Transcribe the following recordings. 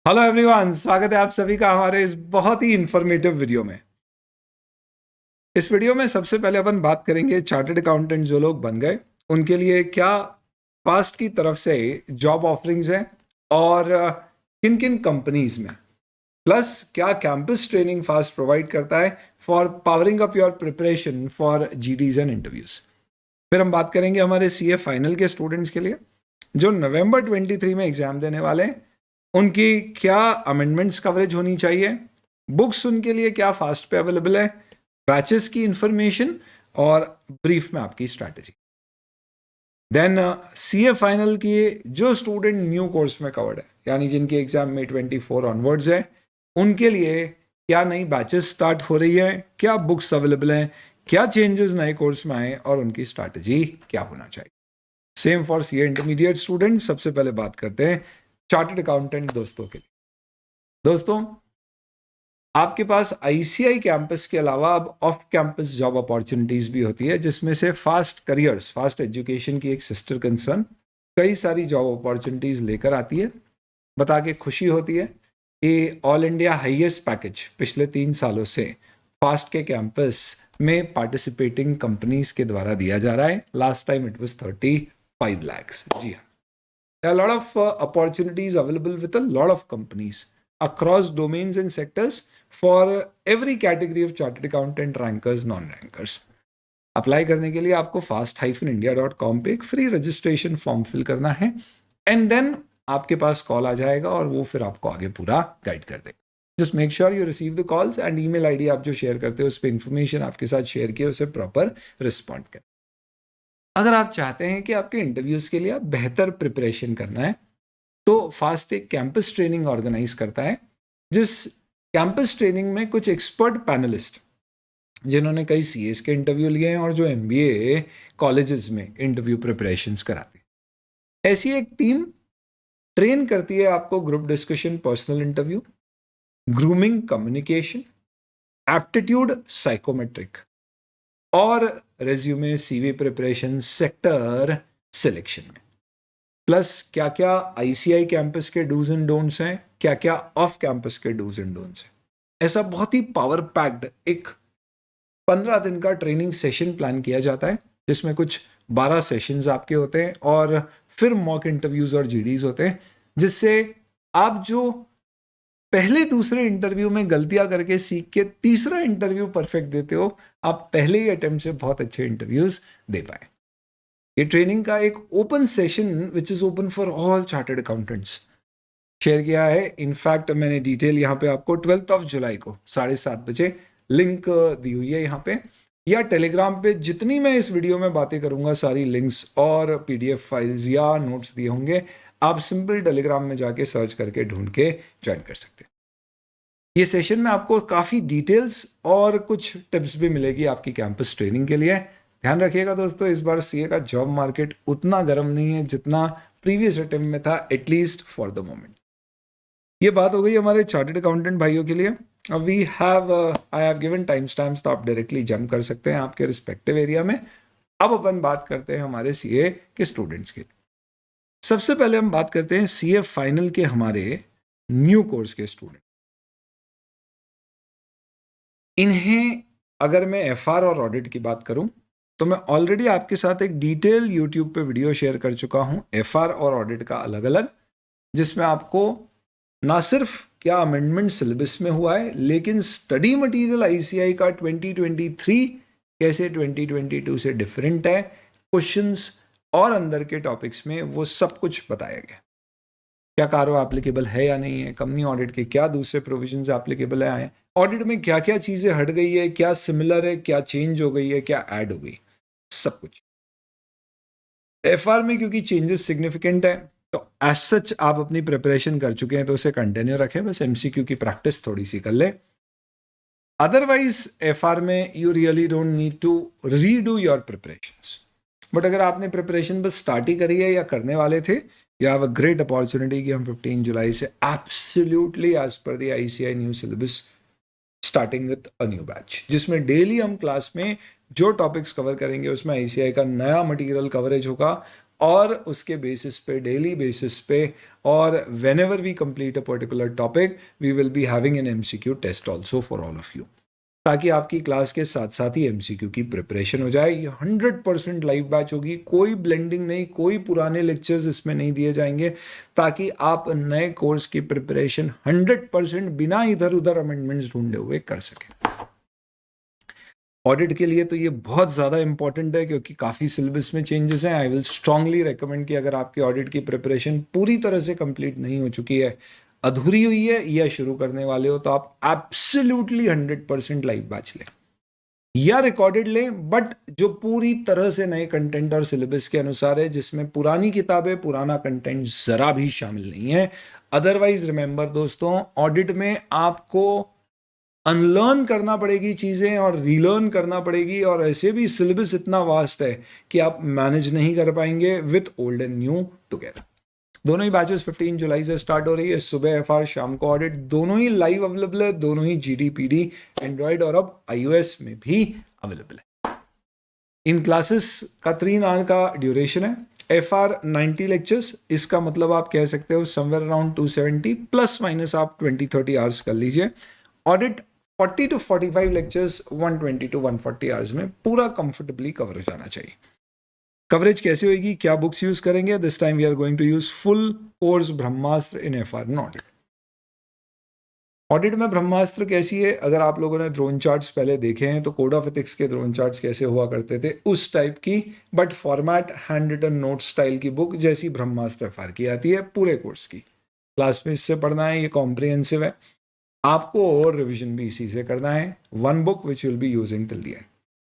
Hello everyone, स्वागत है आप सभी का हमारे इस बहुत ही इंफॉर्मेटिव वीडियो में। इस वीडियो में सबसे पहले अपन बात करेंगे चार्टर्ड अकाउंटेंट जो लोग बन गए उनके लिए क्या फास्ट की तरफ से जॉब ऑफरिंग्स हैं और किन किन कंपनीज में, प्लस क्या कैंपस ट्रेनिंग फास्ट प्रोवाइड करता है for powering up your preparation for GDs and interviews. फिर हम बात करेंगे हमारे सीए फाइनल के स्टूडेंट्स के लिए जो नवंबर 23 में एग्जाम देने वाले हैं, उनकी क्या अमेंडमेंट्स कवरेज होनी चाहिए, बुक्स उनके लिए क्या फास्ट पे अवेलेबल है, बैचेस की इंफॉर्मेशन और ब्रीफ में आपकी स्ट्रैटेजी। देन सीए फाइनल की जो स्टूडेंट न्यू कोर्स में कवर्ड है, यानी जिनके एग्जाम में 24 ऑनवर्ड्स है, उनके लिए क्या नई बैचेस स्टार्ट हो रही है, क्या बुक्स अवेलेबल हैं, क्या चेंजेस नए कोर्स में आए और उनकी स्ट्रैटेजी क्या होना चाहिए। Same for CA intermediate student. सबसे पहले बात करते हैं चार्टर्ड अकाउंटेंट दोस्तों के लिए। दोस्तों, आपके पास आईसीआई कैंपस के अलावा अब ऑफ कैंपस जॉब अपॉर्चुनिटीज भी होती है, जिसमें से फास्ट करियर्स, फास्ट एजुकेशन की एक सिस्टर कंसर्न कई सारी जॉब अपॉर्चुनिटीज लेकर आती है। बता के खुशी होती है कि ऑल इंडिया हाईएस्ट पैकेज पिछले 3 सालों से फास्ट के कैंपस में पार्टिसिपेटिंग कंपनीज के द्वारा दिया जा रहा है। Last time it was 35 lakhs। जी हाँ, there are a lot of opportunities available with a lot of companies across domains and sectors for every category of chartered accountant, rankers, non-rankers. Apply करने के लिए आपको fast-india.com पे एक free registration form fill करना है and then आपके पास call आ जाएगा और वो फिर आपको आगे पूरा गाइड कर देगा। Just make sure you receive the calls and email ID आप जो शेयर करते हो उस पर इंफॉर्मेशन आपके साथ शेयर किए, उसे प्रॉपर रिस्पॉन्ड करें। अगर आप चाहते हैं कि आपके इंटरव्यूज के लिए आप बेहतर प्रिपरेशन करना है, तो फास्ट एक कैंपस ट्रेनिंग ऑर्गेनाइज करता है, जिस कैंपस ट्रेनिंग में कुछ एक्सपर्ट पैनलिस्ट जिन्होंने कई सीएस के इंटरव्यू लिए हैं और जो एमबीए कॉलेजेस में इंटरव्यू प्रिपरेशंस कराते हैं, ऐसी एक टीम ट्रेन करती है आपको group discussion, personal interview, grooming, communication, aptitude, psychometric और resume, CV preparation, sector selection में। प्लस क्या क्या आईसीआई कैंपस के डूज एंड डोंट्स हैं, क्या क्या ऑफ कैंपस के डूज एंड डोंट्स हैं। ऐसा बहुत ही पावर पैक्ड एक 15 दिन का ट्रेनिंग सेशन प्लान किया जाता है, जिसमें कुछ 12 सेशंस आपके होते हैं और फिर मॉक इंटरव्यूज और जीडीज होते हैं, जिससे आप जो पहले दूसरे इंटरव्यू में गलतियां करके सीख के तीसरा इंटरव्यू परफेक्ट देते हो, आप पहले ही अटेम्प्ट से बहुत अच्छे इंटरव्यूज दे पाए। ये ट्रेनिंग का एक open session which is open for all chartered accountants share किया है। इनफैक्ट मैंने डिटेल यहाँ पे आपको 12 जुलाई को 7:30 बजे लिंक दी हुई है यहाँ पे, या टेलीग्राम पे जितनी मैं इस वीडियो में बातें करूंगा सारी लिंक्स और पीडीएफ फाइल्स या नोट्स दिए होंगे, आप सिंपल टेलीग्राम में जाके सर्च करके ढूंढ के ज्वाइन कर सकते हैं। ये सेशन में आपको काफ़ी डिटेल्स और कुछ टिप्स भी मिलेगी आपकी कैंपस ट्रेनिंग के लिए। ध्यान रखिएगा दोस्तों, इस बार सीए का जॉब मार्केट उतना गर्म नहीं है जितना प्रीवियस अटेम्प्ट में था, एटलीस्ट फॉर द मोमेंट। ये बात हो गई हमारे चार्टर्ड अकाउंटेंट भाइयों के लिए। We have I have given time stamps, तो आप डायरेक्टली जंप कर सकते हैं आपके रिस्पेक्टिव एरिया में। अब अपन बात करते हैं हमारे सीए के स्टूडेंट्स की। सबसे पहले हम बात करते हैं सीए फाइनल के हमारे न्यू कोर्स के स्टूडेंट। इन्हें अगर मैं एफआर और ऑडिट की बात करूं तो मैं ऑलरेडी आपके साथ एक डिटेल यूट्यूब पे वीडियो शेयर कर चुका हूं एफआर और ऑडिट का अलग अलग, जिसमें आपको ना सिर्फ क्या अमेंडमेंट सिलेबस में हुआ है, लेकिन स्टडी मटेरियल आईसीआई का 2023 कैसे 2022 से डिफरेंट है, क्वेश्चंस और अंदर के टॉपिक्स में वो सब कुछ बताया गया। क्या कार्य एप्लीकेबल है या नहीं है, कंपनी ऑडिट के क्या दूसरे प्रोविजंस एप्लीकेबल है, ऑडिट में क्या क्या चीजें हट गई है, क्या सिमिलर है, क्या चेंज हो गई है, क्या ऐड हो गई, सब कुछ। एफआर में क्योंकि चेंजेस सिग्निफिकेंट है तो एज सच आप अपनी प्रिपरेशन कर चुके हैं तो उसे कंटिन्यू रखें, बस एमसीक्यू की प्रैक्टिस थोड़ी सी कर ले। अदरवाइज एफआर में you really don't need to redo your preparations. But अगर आपने प्रिपरेशन बस स्टार्ट ही करी है या करने वाले थे, you have a great opportunity कि हम 15 जुलाई से absolutely as per the ICI new syllabus starting with a new batch, जिसमें डेली हम क्लास में जो टॉपिक्स कवर करेंगे उसमें ICI का नया मटेरियल कवरेज होगा और उसके बेसिस पे, डेली बेसिस पे, और whenever we complete a particular topic, we will be having an MCQ test also for all of you, ताकि आपकी क्लास के साथ साथ ही MCQ की प्रिपरेशन हो जाए। ये 100% लाइव बैच होगी, कोई ब्लेंडिंग नहीं, कोई पुराने लेक्चर्स इसमें नहीं दिए जाएंगे, ताकि आप नए कोर्स की प्रिपरेशन 100% बिना इधर उधर अमेंडमेंट्स ढूंढे हुए कर सकें। ऑडिट के लिए तो ये बहुत ज़्यादा इंपॉर्टेंट है, क्योंकि काफ़ी सिलेबस में चेंजेस हैं। आई विल स्ट्रांगली रेकमेंड कि अगर आपकी ऑडिट की प्रिपरेशन पूरी तरह से कंप्लीट नहीं हो चुकी है, अधूरी हुई है या शुरू करने वाले हो, तो आप एब्सोल्युटली 100% लाइव बैच लें या रिकॉर्डेड लें, बट जो पूरी तरह से नए कंटेंट और सिलेबस के अनुसार है, जिसमें पुरानी किताबें, पुराना कंटेंट जरा भी शामिल नहीं है। अदरवाइज रिमेंबर दोस्तों, ऑडिट में आपको अनलर्न करना पड़ेगी चीज़ें और रीलर्न करना पड़ेगी, और ऐसे भी सिलेबस इतना वास्ट है कि आप मैनेज नहीं कर पाएंगे with old and new together. दोनों ही बैचेस 15 जुलाई से स्टार्ट हो रही है, सुबह FR, शाम को ऑडिट। दोनों ही लाइव अवेलेबल है, दोनों ही GD, एंड्रॉयड और अब iOS में भी अवेलेबल है। इन क्लासेस का 3 आवर का ड्यूरेशन है। FR 90 लेक्चर्स, इसका मतलब आप कह सकते हो समवेयर अराउंड 270 प्लस माइनस आप 20-30 आवर्स कर लीजिए। Audit 40 to 45 lectures 120 to 140 hours में पूरा कंफर्टेबली कवर हो जाना चाहिए। कवरेज कैसे होगी, क्या बुक्स यूज करेंगे? This time we are going to use full course Brahmastra in FR audit. Audit में ब्रह्मास्त्र कैसी है? अगर आप लोगों ने ड्रोन चार्ट्स पहले देखे हैं तो कोड ऑफ एथिक्स के ड्रोन चार्ट्स कैसे हुआ करते थे, उस टाइप की, but format hand written note style की बुक जैसी ब्रह्मास्त्र FR की आती है पूरे कोर्स की। क्लास में इससे पढ़ना है, ये कॉम्प्रिहेंसिव है, आपको और रिवीजन भी इसी से करना है। One book which will be using till the end.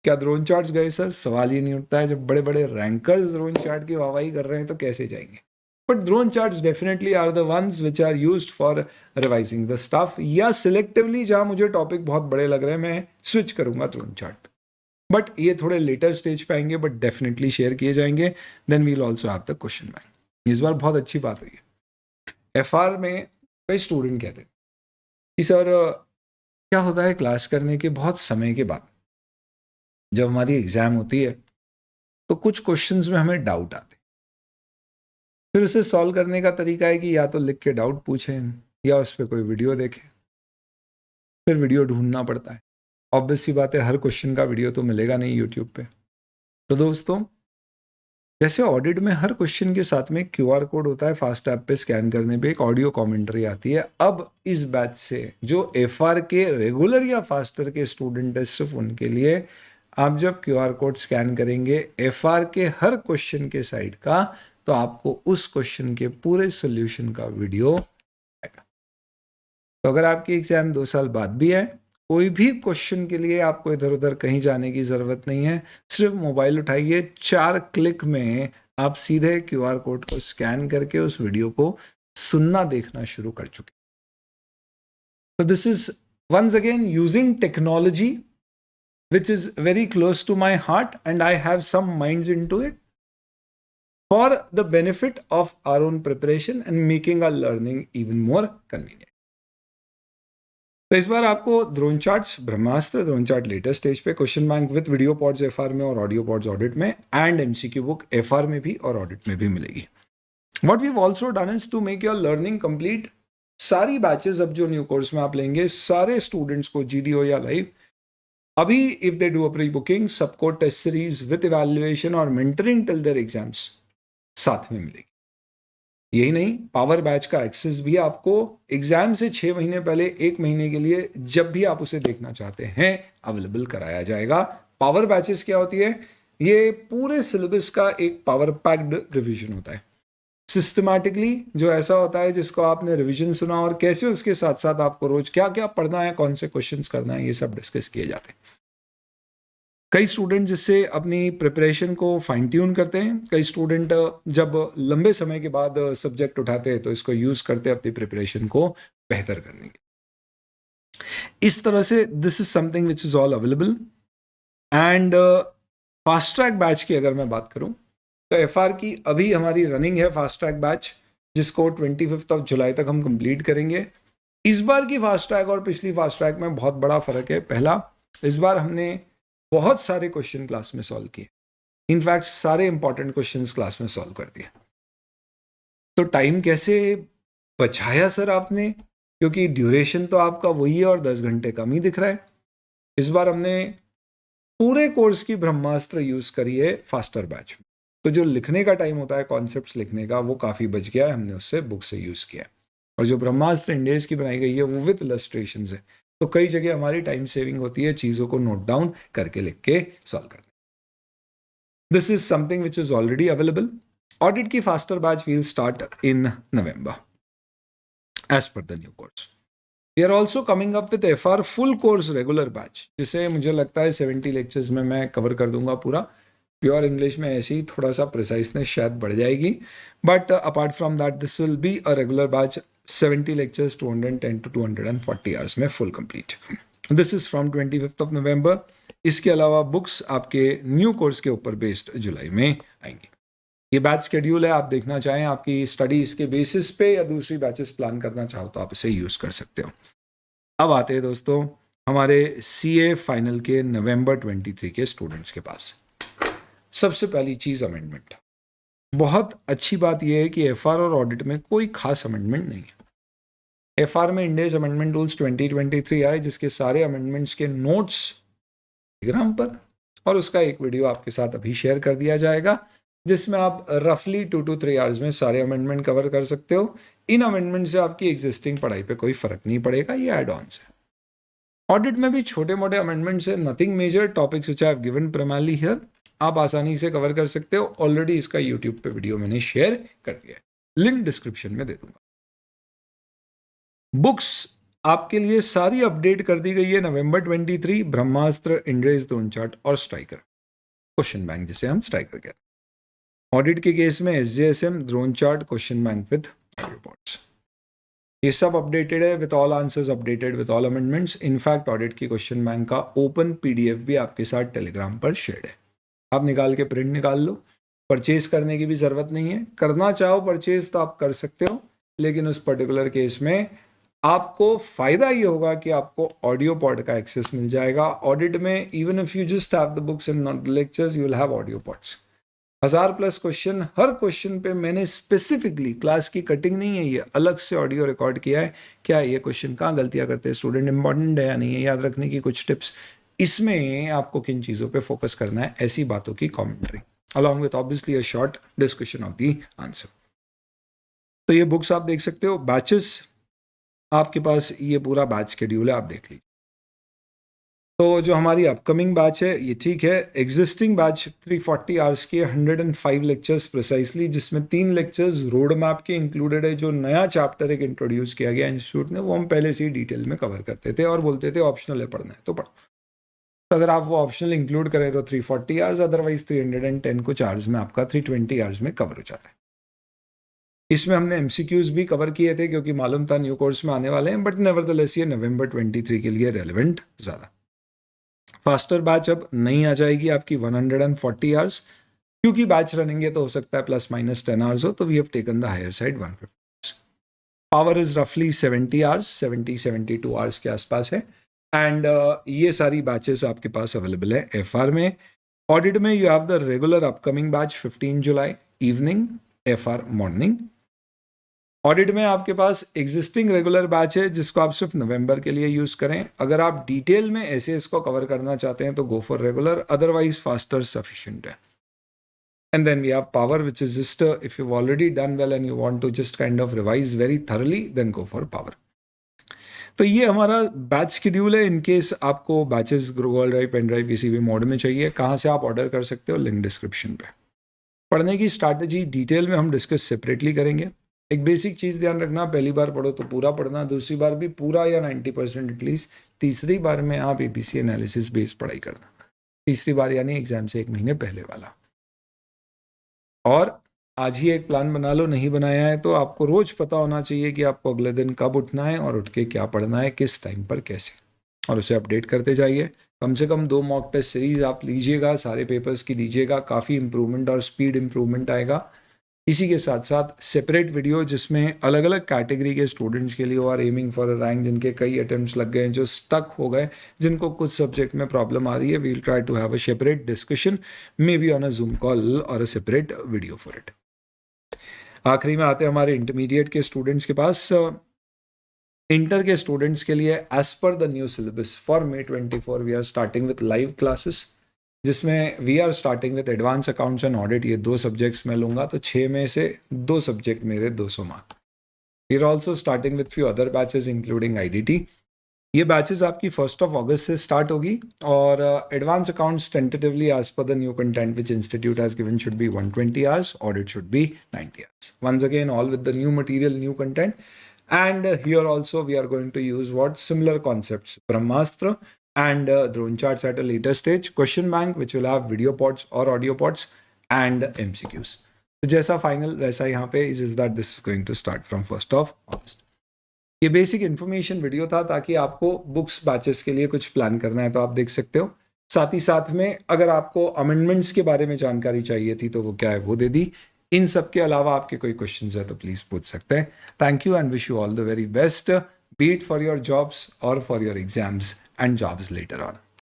क्या ड्रोन चार्ट्स गए सर? सवाल ही नहीं उठता है। जब बड़े बड़े रैंकर्स ड्रोन चार्ट की वाहवाही कर रहे हैं तो कैसे जाएंगे? But drawn charts definitely are the ones which are used for revising the stuff, या सिलेक्टिवली जहां मुझे टॉपिक बहुत बड़े लग रहे हैं मैं स्विच करूंगा ड्रोन चार्ट। बट ये थोड़े लेटर स्टेज पे आएंगे, बट डेफिनेटली शेयर किए जाएंगे। Then we'll also have the question bank. इस बार बहुत अच्छी बात हुई है। FR में कई स्टूडेंट कहते थे कि सर क्या होता है, क्लास करने के बहुत समय के बाद जब हमारी एग्जाम होती है तो कुछ क्वेश्चंस में हमें डाउट आते, फिर उसे सॉल्व करने का तरीका है कि या तो लिख के डाउट पूछें या उस पर कोई वीडियो देखें। फिर वीडियो ढूंढना पड़ता है। ऑब्वियस सी बात है, हर क्वेश्चन का वीडियो तो मिलेगा नहीं यूट्यूब पे। तो दोस्तों, जैसे ऑडिट में हर क्वेश्चन के साथ में QR कोड होता है, फास्ट ऐप पे स्कैन करने पे एक ऑडियो कमेंट्री आती है। अब इस बैच से जो FR के रेगुलर या फास्टर के स्टूडेंट है, सिर्फ उनके लिए आप जब QR कोड स्कैन करेंगे FR के हर क्वेश्चन के साइड का, तो आपको उस क्वेश्चन के पूरे सोल्यूशन का वीडियो आएगा। तो अगर आपकी एग्जाम 2 साल बाद भी है, कोई भी क्वेश्चन के लिए आपको इधर उधर कहीं जाने की जरूरत नहीं है। सिर्फ मोबाइल उठाइए, 4 क्लिक में आप सीधे QR कोड को स्कैन करके उस वीडियो को सुनना देखना शुरू कर चुके। तो this is once again using technology which is very close to my heart, and I have some minds into it for the benefit of our own preparation and making our learning even more convenient. तो इस बार आपको drone charts ब्रह्मास्त्र, drone chart later stage पे, question bank with video pods FR में और audio pods audit में, and MCQ book FR में भी और ऑडिट में भी मिलेगी। What we've also done is to make your learning complete। सारी बैचेस अब जो न्यू कोर्स में आप लेंगे, सारे स्टूडेंट्स को GD हो या लाइव, अभी if they do a pre booking, सबको टेस्ट सीरीज विद इवैल्यूएशन और मेंटरिंग टिल देयर एग्जाम्स साथ में मिलेगी। यही नहीं, पावर बैच का एक्सेस भी आपको एग्जाम से 6 महीने पहले 1 महीने के लिए जब भी आप उसे देखना चाहते हैं अवेलेबल कराया जाएगा। पावर बैचेस क्या होती है? ये पूरे सिलेबस का एक पावर पैक्ड रिवीजन होता है, सिस्टमैटिकली, जो ऐसा होता है जिसको आपने रिवीजन सुना और कैसे उसके साथ साथ आपको रोज क्या क्या पढ़ना है, कौन से क्वेश्चंस करना है, ये सब डिस्कस किए जाते हैं। कई स्टूडेंट जिससे अपनी प्रिपरेशन को फाइन ट्यून करते हैं, कई स्टूडेंट जब लंबे समय के बाद सब्जेक्ट उठाते हैं तो इसको यूज करते हैं अपनी प्रिपरेशन को बेहतर करने के। इस तरह से this is something which is all available. And fast track batch की अगर मैं बात करूं तो FR की अभी हमारी रनिंग है फास्ट ट्रैक बैच, जिसको 25 जुलाई तक हम कंप्लीट करेंगे। इस बार की फास्ट ट्रैक और पिछली फास्ट ट्रैक में बहुत बड़ा फर्क है। पहला, इस बार हमने बहुत सारे क्वेश्चन क्लास में सॉल्व किए, इनफैक्ट सारे इंपॉर्टेंट क्वेश्चंस क्लास में सॉल्व कर दिए। तो टाइम कैसे बचाया सर आपने, क्योंकि ड्यूरेशन तो आपका वही है और 10 घंटे कम ही दिख रहा है। इस बार हमने पूरे कोर्स की ब्रह्मास्त्र यूज करी है फास्टर बैच में, तो जो लिखने का टाइम होता है कॉन्सेप्ट्स लिखने का वो काफी बच गया है, हमने उससे बुक से यूज किया है। और जो ब्रह्मास्त्र इंडेज की बनाई गई है वो विद इलस्ट्रेशंस है, तो कई जगह हमारी टाइम सेविंग होती है चीजों को नोट डाउन करके लिख के सॉल्व करना। This is something which is already available. Audit की faster batch will start in November as per the new course. We are also coming up with FR full course regular batch, जिसे मुझे लगता है 70 lectures में मैं cover कर दूंगा पूरा। प्योर इंग्लिश में ऐसे ही थोड़ा सा प्रिसाइसनेस शायद बढ़ जाएगी, but apart from that this will be a regular batch, 70 lectures 210 to 240 hours में full complete. This is from 25th of November। इसके अलावा बुक्स आपके न्यू कोर्स के ऊपर बेस्ड जुलाई में आएंगी। ये बैच शेड्यूल है, आप देखना चाहें आपकी स्टडी इसके बेसिस पे या दूसरी बैचेस प्लान करना चाहो तो आप इसे यूज कर सकते हो। अब आते हैं दोस्तों हमारे CA फाइनल के नवंबर 23 के स्टूडेंट्स के पास। सबसे पहली चीज अमेंडमेंट। बहुत अच्छी बात यह है कि FR और ऑडिट में कोई खास अमेंडमेंट नहीं है। FR में इंडेज अमेंडमेंट रूल्स 2023 आए, जिसके सारे अमेंडमेंट्स के नोट्स टेलीग्राम पर, और उसका एक वीडियो आपके साथ अभी शेयर कर दिया जाएगा, जिसमें आप रफली 2 to 3 आवर्स में सारे अमेंडमेंट कवर कर सकते हो। इन अमेंडमेंट से आपकी एग्जिस्टिंग पढ़ाई पे कोई फर्क नहीं पड़ेगा, ये एड ऑन्स है। ऑडिट में भी छोटे मोटे अमेंडमेंट्स है, nothing major, topics which I have given primarily here, आप आसानी से कवर कर सकते हो। ऑलरेडी इसका यूट्यूब पे वीडियो मैंने शेयर कर दिया है, लिंक डिस्क्रिप्शन में दे दूंगा। बुक्स आपके लिए सारी अपडेट कर दी गई है नवंबर 23, ब्रह्मास्त्र, इंड्रेज, ड्रोन चार्ट और स्ट्राइकर, क्वेश्चन बैंक जिसे हम स्ट्राइकर कहते हैं। ऑडिट के केस में SJSM, drone chart, question bank with reports, ये सब अपडेटेड है, with all answers updated, with all amendments. In fact audit की क्वेश्चन बैंक का ओपन PDF भी आपके साथ टेलीग्राम पर शेयर है, आप निकाल के प्रिंट निकाल लो। परचेज करने की भी जरूरत नहीं है, करना चाहो परचेज तो आप कर सकते हो, लेकिन उस पर्टिकुलर केस में आपको फायदा ये होगा कि आपको ऑडियो पॉड का एक्सेस मिल जाएगा। ऑडिट में even if you just have the books and not the lectures, you will have audio pods. 1000+ question, her question पे मैंने स्पेसिफिकली, क्लास की कटिंग नहीं है, ये अलग से ऑडियो रिकॉर्ड किया है। क्या ये क्वेश्चन कहाँ गलतियां करते हैं स्टूडेंट, इंपॉर्टेंट है या नहीं है, याद रखने की कुछ टिप्स, इसमें आपको किन चीज़ों पे फोकस करना है, ऐसी बातों की commentary along with obviously a short discussion of the answer. तो ये बुक्स आप देख सकते हो। बैचेस आपके पास ये पूरा बैच शेड्यूल है, आप देख लीजिए। तो जो हमारी अपकमिंग बैच है ये ठीक है। एग्जिस्टिंग बैच 340 आवर्स की 105 लेक्चर्स प्रिसाइसली, जिसमें 3 लेक्चर्स रोड मैप के इंक्लूडेड है। जो नया चैप्टर एक इंट्रोड्यूस किया गया इंस्टीट्यूट ने, वो हम पहले से ही डिटेल में कवर करते थे और बोलते थे ऑप्शनल है, पढ़ना है तो पढ़ो। तो अगर आप वो ऑप्शनल इंक्लूड करें तो 340 आवर्स, अदरवाइज 310 कुछ आवर्स में आपका 320 आवर्स में कवर हो जाता है। इसमें हमने MCQs भी कवर किए थे क्योंकि मालूम था न्यू कोर्स में आने वाले हैं, बट नेवरदलेस ये नवंबर 23 के लिए रेलिवेंट ज़्यादा। फास्टर बैच अब नहीं आ जाएगी आपकी 140 आवर्स, क्योंकि बैच रनिंग है तो हो सकता है ±10 आवर्स हो, तो we have taken the higher side 150। Power is रफली 70 आवर्स, 72 आवर्स के आसपास है। एंड ये सारी बैचेस आपके पास अवेलेबल है FR में। ऑडिट में you have the regular upcoming batch 15 July evening, FR morning. Audit में आपके पास एग्जिस्टिंग रेगुलर बैच है जिसको आप सिर्फ नवंबर के लिए यूज करें। अगर आप डिटेल में SAS को कवर करना चाहते हैं तो go for regular, otherwise faster sufficient है। And then we have power, which is just if you've already done well and you want to just kind of revise very thoroughly, then go for power. तो ये हमारा batch schedule है। In case आपको batches Google drive, pen drive किसी भी mode में चाहिए, कहाँ से आप ऑर्डर कर सकते हो, लिंक डिस्क्रिप्शन पे। पढ़ने की स्ट्रैटेजी डिटेल में हम डिस्कस सेपरेटली करेंगे। एक बेसिक चीज़ ध्यान रखना, पहली बार पढ़ो तो पूरा पढ़ना, दूसरी बार भी पूरा या 90% एटलीस्ट, तीसरी बार में आप APC एनालिसिस बेस्ड पढ़ाई करना, तीसरी बार यानी एग्जाम से 1 महीने पहले वाला। और आज ही एक प्लान बना लो, नहीं बनाया है तो आपको रोज पता होना चाहिए कि आपको अगले दिन कब उठना है और उठ के क्या पढ़ना है, किस टाइम पर, कैसे, और उसे अपडेट करते जाइए। कम से कम 2 मॉक टेस्ट सीरीज आप लीजिएगा, सारे पेपर्स की दीजिएगा, काफ़ी इंप्रूवमेंट और स्पीड इंप्रूवमेंट आएगा। इसी के साथ साथ सेपरेट वीडियो जिसमें अलग अलग कैटेगरी के स्टूडेंट्स के लिए और एमिंग फॉर अ रैंक, जिनके कई अटेम्प्ट्स लग गए हैं, जो स्टक हो गए, जिनको कुछ सब्जेक्ट में प्रॉब्लम आ रही है, we'll try to have a separate discussion, maybe on a Zoom call और a separate video for it. आखिरी में आते हैं हमारे इंटरमीडिएट के स्टूडेंट्स के पास। इंटर के स्टूडेंट्स के लिए as per the new syllabus for May 24 we are starting with live classes, जिसमें we are starting with advance accounts and audit. ये 2 सब्जेक्ट्स मैं लूंगा, तो 6 में से 2 सब्जेक्ट मेरे 200 mark. We are also starting with few other batches including IDT। ये बैचेस आपकी 1 अगस्त से स्टार्ट होगी, और advance accounts tentatively as per the new content which institute has given should be 120 hours, audit should be 90 hours. Once again all with the new material, new content, and here also we are going to use what similar concepts, Brahmastra and drone charts at a later stage, question bank which will have video pods or audio pods, and MCQs. तो जैसा final वैसा यहाँ पे is that this is going to start from 1st of August. ये basic information video था ताकि आपको books batches के लिए कुछ प्लान करना है तो आप देख सकते हो। साथ ही साथ में अगर आपको अमेंडमेंट्स के बारे में जानकारी चाहिए थी तो वो क्या है वो दे दी। इन सब के अलावा आपके कोई क्वेश्चंस है तो प्लीज पूछ सकते हैं। Thank you and wish you all the very best, be it for your jobs और for your exams and jobs later on.